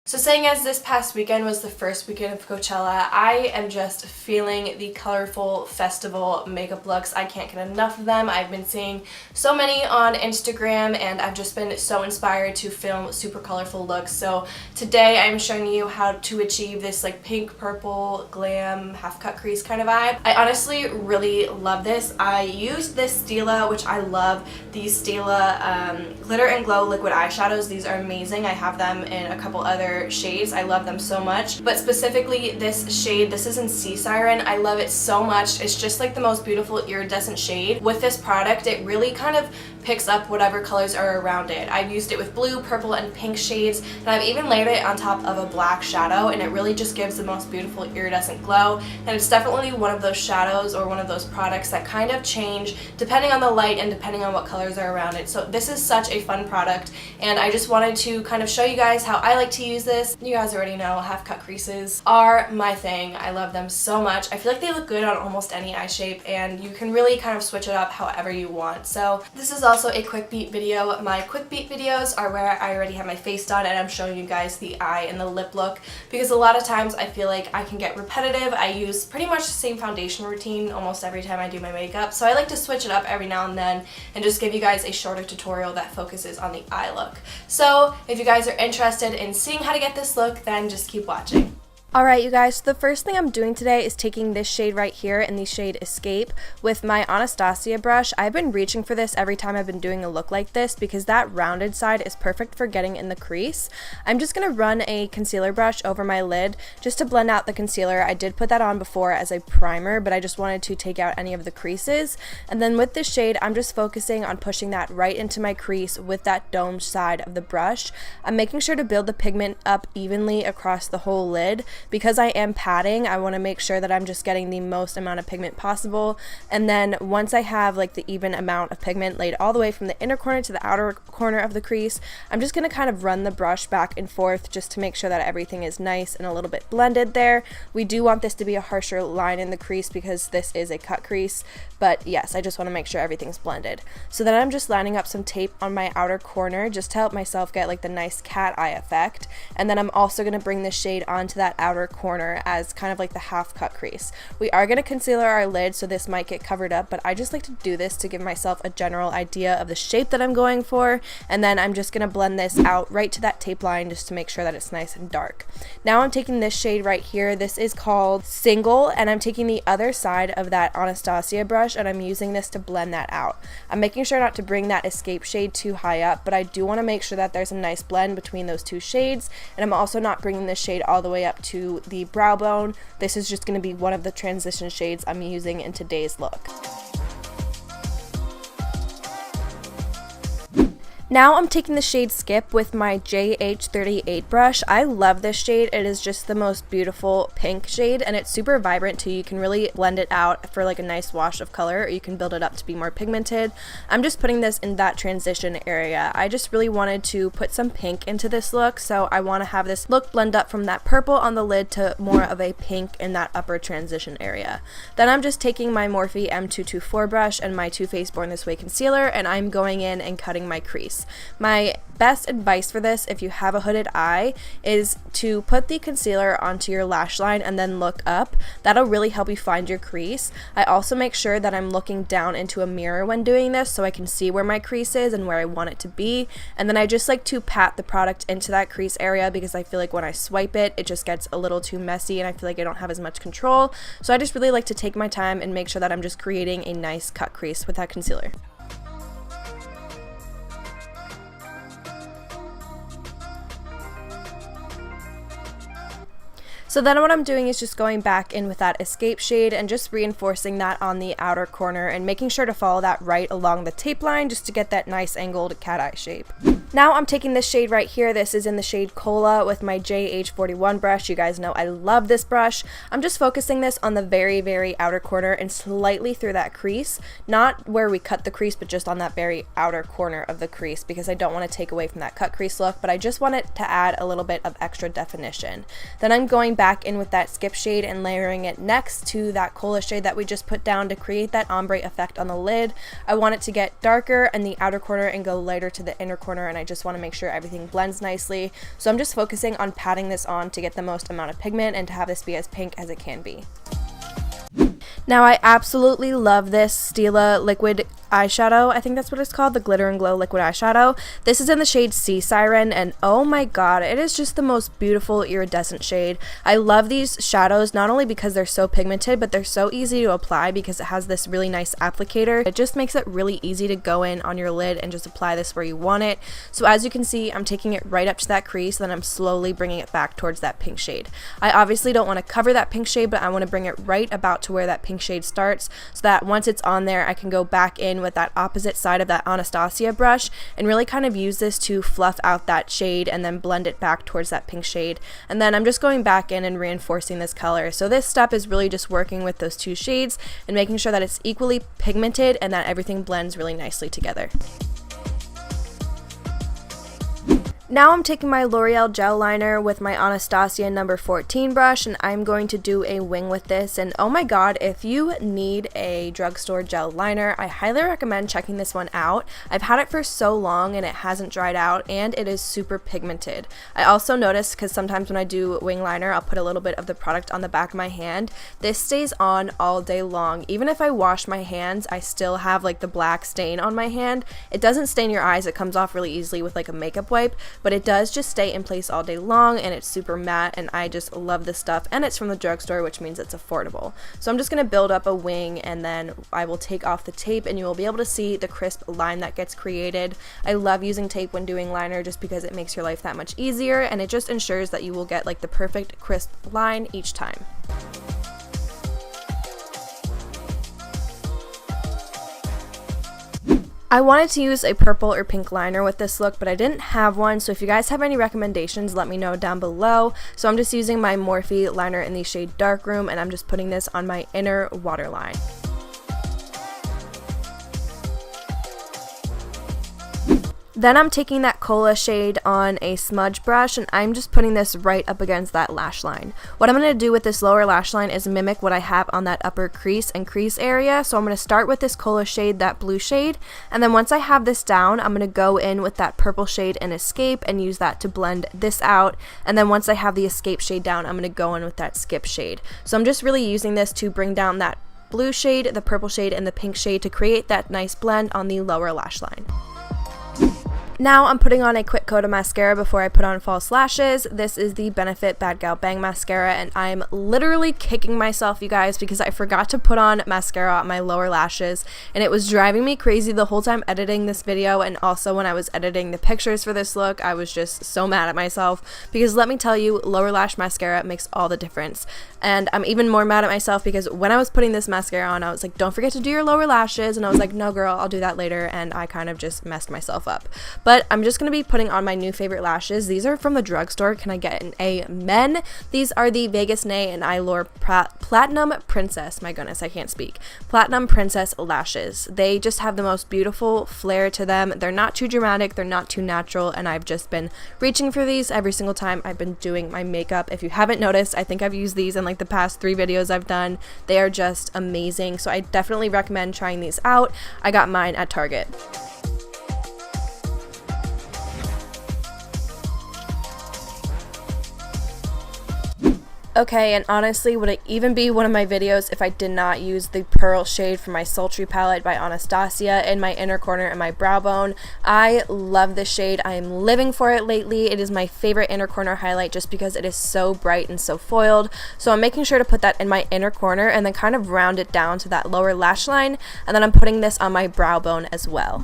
So saying as this past weekend was the first weekend of Coachella, I am just feeling the colorful festival makeup looks. I can't get enough of them. I've been seeing so many on Instagram and I've just been so inspired to film super colorful looks. So today I'm showing you how to achieve this like pink, purple, glam, half cut crease kind of vibe. I honestly really love this. I used this Stila, which I love. These Stila Glitter and Glow liquid eyeshadows. These are amazing. I have them in a couple other shades. I love them so much, but specifically this shade, this is in Siren. I love it so much. It's just like the most beautiful iridescent shade. With this product, it really kind of picks up whatever colors are around it. I've used it with blue, purple, and pink shades, and I've even layered it on top of a black shadow, and it really just gives the most beautiful iridescent glow. And it's definitely one of those shadows or one of those products that kind of change depending on the light and depending on what colors are around it. So this is such a fun product, and I just wanted to kind of show you guys how I like to use this. You guys already know half cut creases are my thing. I love them so much. I feel like they look good on almost any eye shape, and you can really kind of switch it up however you want. So this is also a quick beat video. My quick beat videos are where I already have my face done and I'm showing you guys the eye and the lip look, because a lot of times I feel like I can get repetitive. I use pretty much the same foundation routine almost every time I do my makeup, so I like to switch it up every now and then and just give you guys a shorter tutorial that focuses on the eye look. So if you guys are interested in seeing how to get this look, then just keep watching. Alright you guys, so the first thing I'm doing today is taking this shade right here in the shade Escape with my Anastasia brush. I've been reaching for this every time I've been doing a look like this because that rounded side is perfect for getting in the crease. I'm just going to run a concealer brush over my lid just to blend out the concealer. I did put that on before as a primer, but I just wanted to take out any of the creases. And then with this shade, I'm just focusing on pushing that right into my crease with that domed side of the brush. I'm making sure to build the pigment up evenly across the whole lid. Because I am patting, I want to make sure that I'm just getting the most amount of pigment possible, and then once I have like the even amount of pigment laid all the way from the inner corner to the outer corner of the crease, I'm just going to kind of run the brush back and forth just to make sure that everything is nice and a little bit blended there. We do want this to be a harsher line in the crease because this is a cut crease, but yes, I just want to make sure everything's blended. So then I'm just lining up some tape on my outer corner just to help myself get like the nice cat eye effect, and then I'm also going to bring this shade onto that outer corner as kind of like the half cut crease. We are going to concealer our lid, so this might get covered up, but I just like to do this to give myself a general idea of the shape that I'm going for, and then I'm just going to blend this out right to that tape line just to make sure that it's nice and dark. Now I'm taking this shade right here. This is called Single, and I'm taking the other side of that Anastasia brush and I'm using this to blend that out. I'm making sure not to bring that Escape shade too high up, but I do want to make sure that there's a nice blend between those two shades, and I'm also not bringing this shade all the way up to the brow bone. This is just going to be one of the transition shades I'm using in today's look. Now I'm taking the shade Skip with my JH38 brush. I love this shade. It is just the most beautiful pink shade, and it's super vibrant too. You can really blend it out for like a nice wash of color, or you can build it up to be more pigmented. I'm just putting this in that transition area. I just really wanted to put some pink into this look, so I want to have this look blend up from that purple on the lid to more of a pink in that upper transition area. Then I'm just taking my Morphe M224 brush and my Too Faced Born This Way concealer, and I'm going in and cutting my crease. My best advice for this, if you have a hooded eye, is to put the concealer onto your lash line and then look up. That'll really help you find your crease. I also make sure that I'm looking down into a mirror when doing this so I can see where my crease is and where I want it to be. And then I just like to pat the product into that crease area because I feel like when I swipe it, it just gets a little too messy and I feel like I don't have as much control. So I just really like to take my time and make sure that I'm just creating a nice cut crease with that concealer. So then what I'm doing is just going back in with that Escape shade and just reinforcing that on the outer corner and making sure to follow that right along the tape line just to get that nice angled cat eye shape. Now I'm taking this shade right here. This is in the shade Cola with my JH41 brush. You guys know I love this brush. I'm just focusing this on the very, very outer corner and slightly through that crease. Not where we cut the crease, but just on that very outer corner of the crease because I don't want to take away from that cut crease look, but I just want it to add a little bit of extra definition. Then I'm going back in with that Skip shade and layering it next to that Cola shade that we just put down to create that ombre effect on the lid. I want it to get darker in the outer corner and go lighter to the inner corner, and I just want to make sure everything blends nicely. So I'm just focusing on patting this on to get the most amount of pigment and to have this be as pink as it can be. Now I absolutely love this Stila liquid eyeshadow. I think that's what it's called, the Glitter and Glow liquid eyeshadow. This is in the shade Sea Siren, and oh my god, it is just the most beautiful iridescent shade. I love these shadows not only because they're so pigmented, but they're so easy to apply because it has this really nice applicator. It just makes it really easy to go in on your lid and just apply this where you want it. So as you can see, I'm taking it right up to that crease, then I'm slowly bringing it back towards that pink shade. I obviously don't want to cover that pink shade, but I want to bring it right about to where that pink shade starts, so that once it's on there, I can go back in with that opposite side of that Anastasia brush and really kind of use this to fluff out that shade and then blend it back towards that pink shade. And then I'm just going back in and reinforcing this color. So this step is really just working with those two shades and making sure that it's equally pigmented and that everything blends really nicely together. Now I'm taking my L'Oreal gel liner with my Anastasia number 14 brush, and I'm going to do a wing with this. And oh my god, if you need a drugstore gel liner, I highly recommend checking this one out. I've had it for so long and it hasn't dried out, and it is super pigmented. I also noticed, because sometimes when I do wing liner, I'll put a little bit of the product on the back of my hand. This stays on all day long. Even if I wash my hands, I still have like the black stain on my hand. It doesn't stain your eyes, it comes off really easily with like a makeup wipe, but it does just stay in place all day long, and it's super matte, and I just love this stuff, and it's from the drugstore, which means it's affordable. So I'm just going to build up a wing, and then I will take off the tape and you will be able to see the crisp line that gets created. I love using tape when doing liner just because it makes your life that much easier, and it just ensures that you will get like the perfect crisp line each time. I wanted to use a purple or pink liner with this look, but I didn't have one, so if you guys have any recommendations, let me know down below. So I'm just using my Morphe liner in the shade Dark Room, and I'm just putting this on my inner waterline. Then I'm taking that cola shade on a smudge brush, and I'm just putting this right up against that lash line. What I'm going to do with this lower lash line is mimic what I have on that upper crease and crease area. So I'm going to start with this cola shade, that blue shade, and then once I have this down, I'm going to go in with that purple shade and Escape and use that to blend this out. And then once I have the Escape shade down, I'm going to go in with that Skip shade. So I'm just really using this to bring down that blue shade, the purple shade, and the pink shade to create that nice blend on the lower lash line. Now I'm putting on a quick coat of mascara before I put on false lashes. This is the Benefit Bad Gal Bang Mascara, and I'm literally kicking myself, you guys, because I forgot to put on mascara on my lower lashes, and it was driving me crazy the whole time editing this video, and also when I was editing the pictures for this look. I was just so mad at myself, because let me tell you, lower lash mascara makes all the difference. And I'm even more mad at myself because when I was putting this mascara on, I was like, don't forget to do your lower lashes, and I was like, no girl, I'll do that later, and I kind of just messed myself up. But I'm just going to be putting on my new favorite lashes. These are from the drugstore. Can I get an amen? These are the Vegas Nay and Eylure Platinum Princess. My goodness, I can't speak. Platinum Princess lashes. They just have the most beautiful flair to them. They're not too dramatic. They're not too natural. And I've just been reaching for these every single time I've been doing my makeup. If you haven't noticed, I think I've used these in like the past 3 videos I've done. They are just amazing. So I definitely recommend trying these out. I got mine at Target. Okay, and honestly, would it even be one of my videos if I did not use the pearl shade from my Sultry palette by Anastasia in my inner corner and my brow bone? I love this shade. I am living for it lately. It is my favorite inner corner highlight just because it is so bright and so foiled. So I'm making sure to put that in my inner corner and then kind of round it down to that lower lash line, and then I'm putting this on my brow bone as well.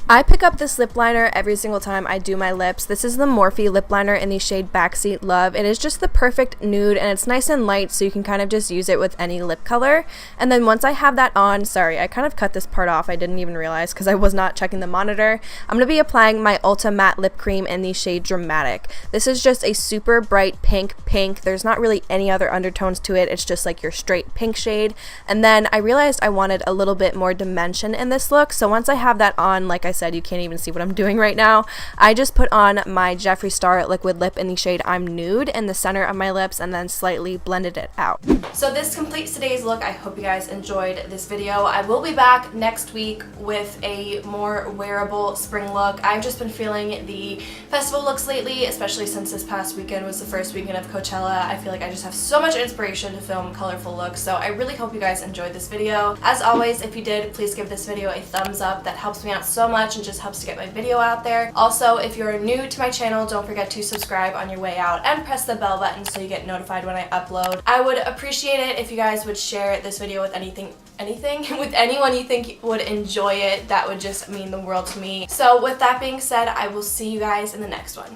I pick up this lip liner every single time I do my lips. This is the Morphe lip liner in the shade Backseat Love. It is just the perfect nude, and it's nice and light, so you can kind of just use it with any lip color. And then once I have that on, sorry, I kind of cut this part off. I didn't even realize because I was not checking the monitor. I'm going to be applying my Ulta Matte Lip Cream in the shade Dramatic. This is just a super bright pink. There's not really any other undertones to it. It's just like your straight pink shade. And then I realized I wanted a little bit more dimension in this look, so once I have that on, like I said, you can't even see what I'm doing right now. I just put on my Jeffree Star liquid lip in the shade I'm Nude in the center of my lips and then slightly blended it out. So this completes today's look. I hope you guys enjoyed this video. I will be back next week with a more wearable spring look. I've just been feeling the festival looks lately, especially since this past weekend was the first weekend of Coachella. I feel like I just have so much inspiration to film colorful looks, so I really hope you guys enjoyed this video. As always, if you did, please give this video a thumbs up. That helps me out so much and just helps to get my video out there. Also, if you're new to my channel, don't forget to subscribe on your way out and press the bell button so you get notified when I upload. I would appreciate it if you guys would share this video with anything with anyone you think would enjoy it. That would just mean the world to me. So with that being said, I will see you guys in the next one.